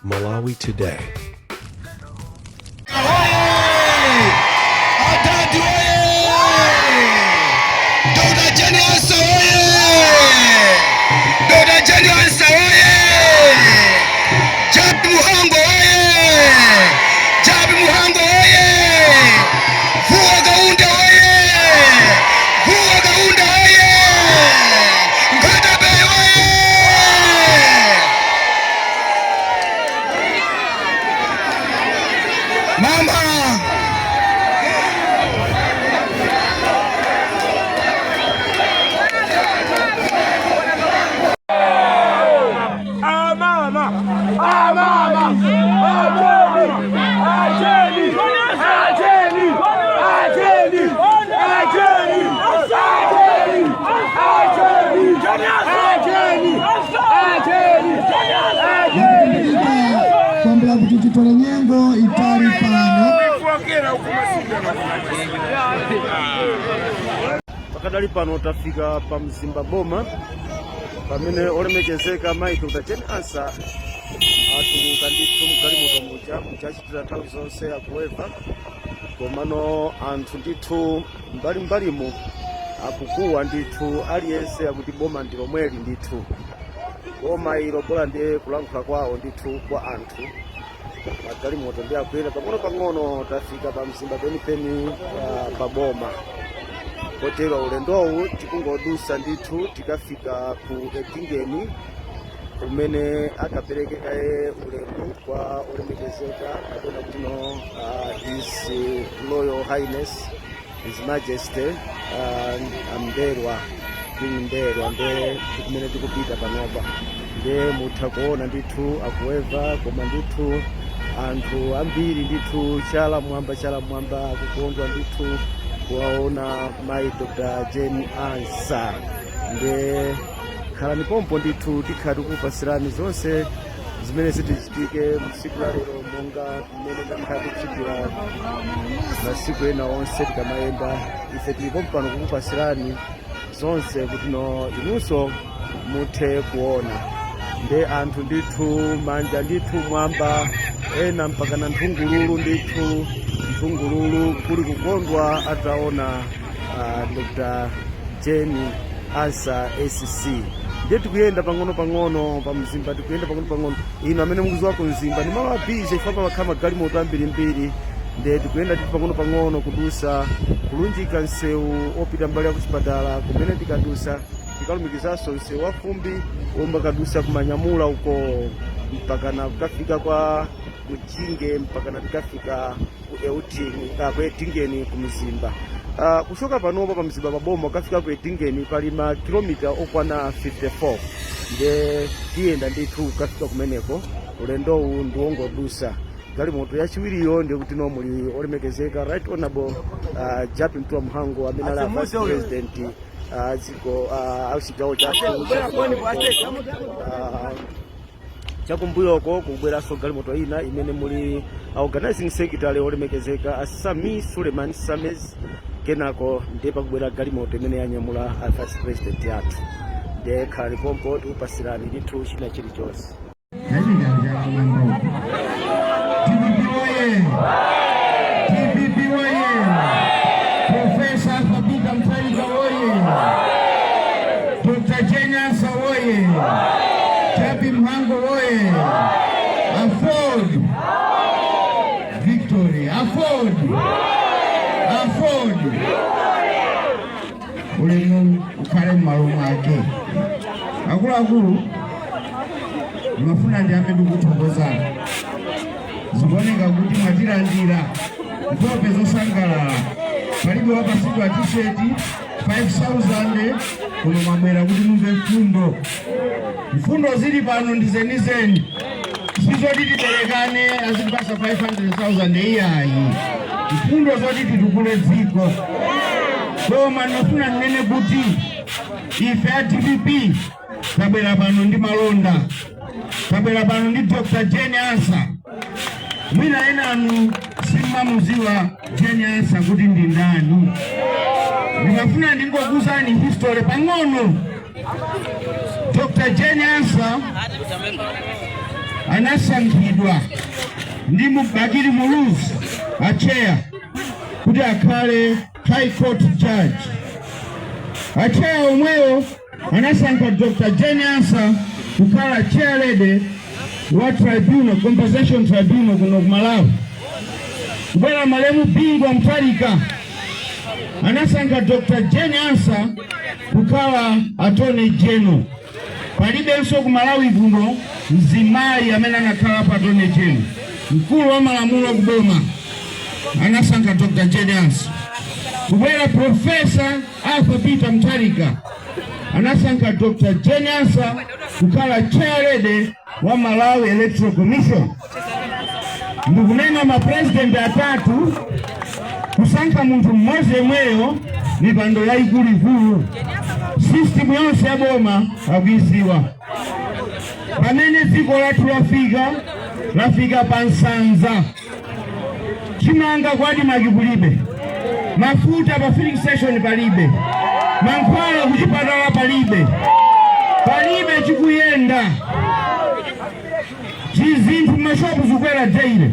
Malawi Today. Nyengo itari pano pakadali pano tafika pa mzimba boma pamene olemekezeka maiko tachenasa atuluka ndithu mgalimoto muchachitira nthawi zonse akuweva komano anthu ndithu mbalimbalimo akukuwa ndithu aliyense akuti boma ndi lomweli ndithu boma ilo bola ndiye kulankhula kwawo ndithu kwa anthu magalimoto ndi akwera pang'ono tafika pa mzimba penipeni pa boma kotero ulendowu tikungodusa ndithu tikafika ku Etingeni umene akaperekeka ulemu kwa olemekezeka kapena kutino His Royal Highness His Majesty Mberwa King Mberwa nde kumene tikupita panopa nde mutha kuona ndithu akuweva koma ndithu anthu ambiri ndithu chala mwamba akukondwa ndithu kuwaona mai Dr. Jane Ansah nde khalani pompo ndithu tikhala tikupasirani zonse zimene zitichitike msiku la lero monga mmene takhala tikuchitira masiku ena onse tikamayenda ife tili pompano kukupasirani zonse kuti inunso muthe kuona nde anthu ndithu manja ndithu mwamba ena mpaka na nthungululu ndithu nthungululu kuli kukondwa ataona Dr. Jane Ansah SC ndiye tikuyenda pang'ono pa mzimba tikuyenda pang'ono ino amene mukuziwa ku mzimba ni malo abhize ifapa pakhala magalimoto ambirimbiri ndiye tikuyenda ndithu pang'ono kudusa kulunjika nsewu opita mbali ya kuchipatala kumene tikadusa tikalumikizaso nsewu wafumbi omwe kadusa kumanyamula uko mpaka na kukafika kwa Mchinge mpaka na tikafika ku Etingeni ku mzimba kushoka panopa pa mzimba paboma kafika ku Etingeni pali makilomita okwana 54 nde tiyenda ndithu kafika kumeneko ulendowu ndiwongodusa galimoto yachiwiriyo ndiye kuti muli olemekezeka Right Honorable Japi Mtua Mhango amene ali Vice President ziko auchigawo chakumbuyoko kubweranso galimoto ina imene muli organizing secretary olemekezeka Asami Suleiman Sames kenako ndiye pakubwera galimoto imene yanyamula Vice President yathu ndiye khalani pompo tikupasirani ndithu china chilichonse. Profesa Fabita Mtaika oye! Dr. Jane Ansah oye! Japi Mhango oye! Afford! Victory! Afford! Ulemu ukale malumu ake. Akulu mafuna ndiambe ndikuthokozana. Ziboneka kuti mwatilandira nkhope zosangalala. Palibe wapasidwa t-shirt 5,000 kuno mwabwera kuti mumve mfundo zili pano ndizenizeni sizoti tiperekane azitipasa 500,000 iyayi mfundo zoti titukule dziko koma ndinofuna ndinene kuti ife a DPP tabwera pano ndi malonda tabwera pano ndi Dr. Jane Ansah mwina enanu simamuziwa Jane Ansah kuti ndi ndani ndikafuna ndingokuzani history pang'ono. Dr. Jane Ansah anasankhidwa ndi Bakili Muluzi acheya kuti akhale High Court Judge. Acheya omweyo anasankha Dr. Jane Ansa kukhala chairlady wa tribunal, compensation tribunal kuno ku Malawi. Kubwera malemu Bingwa Mutharika anasankha Dr. Jane Ansa kukhala attorney general. Palibenso ku Malawi kuno mzimayi amene anakhala pa attorney general. Mkulu wa malamulo ku boma anasankha Dr. Jane Ansa. Kubwera Professor Arthur Peter Mutharika anasankha Dr. Jane Ansa kukhala chairlady wa Malawi Electoral Commission. Ndikunena mapresident atatu kusankha munthu mmodzi yemweyo mipando yayikulu. System yonse ya boma akuiziwa. Pamene dziko lathu lafika pa nsanza, chimanga kwadi makulibe, mafuta pa filling station palibe, mankhwala kuchipatala palibe chikuyenda, chizinthu mashopu zikwera daily.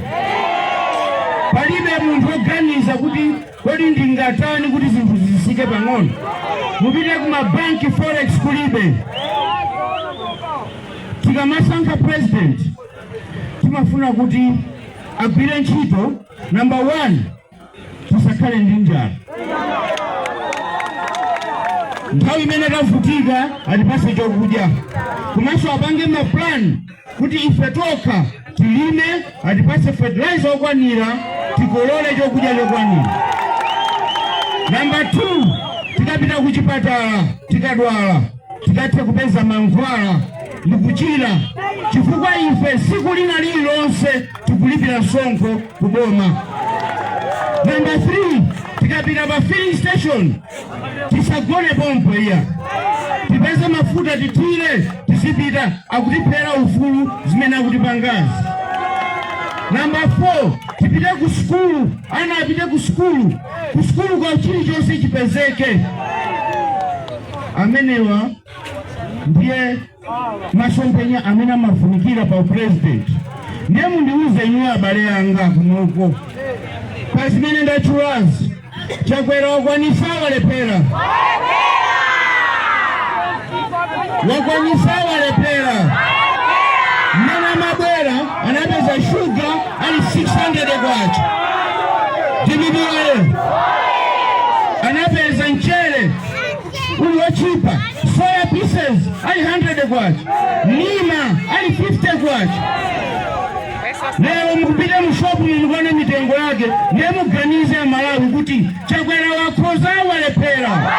Palibe munthu oganiza kuti kodi ndingatani kuti zinthu zisike pang'ono. Mupite ku mabanki forex kulibe. Tikamasankha president timafuna kuti agwire ntchito. Number 1, tisakhale ndi njala. Nthawi imene tavutika atipase chokudya. Komanso apange maplan kuti ife tokha tilime, atipase fertilizer okwanira, tikolole chokudya chokwanira. Number 2, tikapita kuchipatala tikadwala tikathe kupeza mankhwala ndikuchira, chifukwa ife siku lina lililonse tikulipira msonkho ku boma. Number 3, tikapita pa filling station tisagone pompo iya, tipeze mafuta titire, tisipita akutiphera ufulu zimene akutipangazi. Number 4, tipite ku skulu, ana apite ku skulu kwa chilichonse chipezeke. Amenewa ndiye masomphenya amene amafunikira pa president. Ndiye mundiuze inuyo abale anga kunoko, pa zimene ndachulazi Chakwera wakwanisa walepera, Mwana Mabwera anapeza shuga ali 600 kwacha. Jimibile anapeza mchele uli wachipa, soya pieces ali 100 kwacha, Nima ali 50 kwacha. Leo mkupite mshopu mnikone mitengo yake, ndiye muganize ya Malawi kuti Chakwera wakhoza walepera.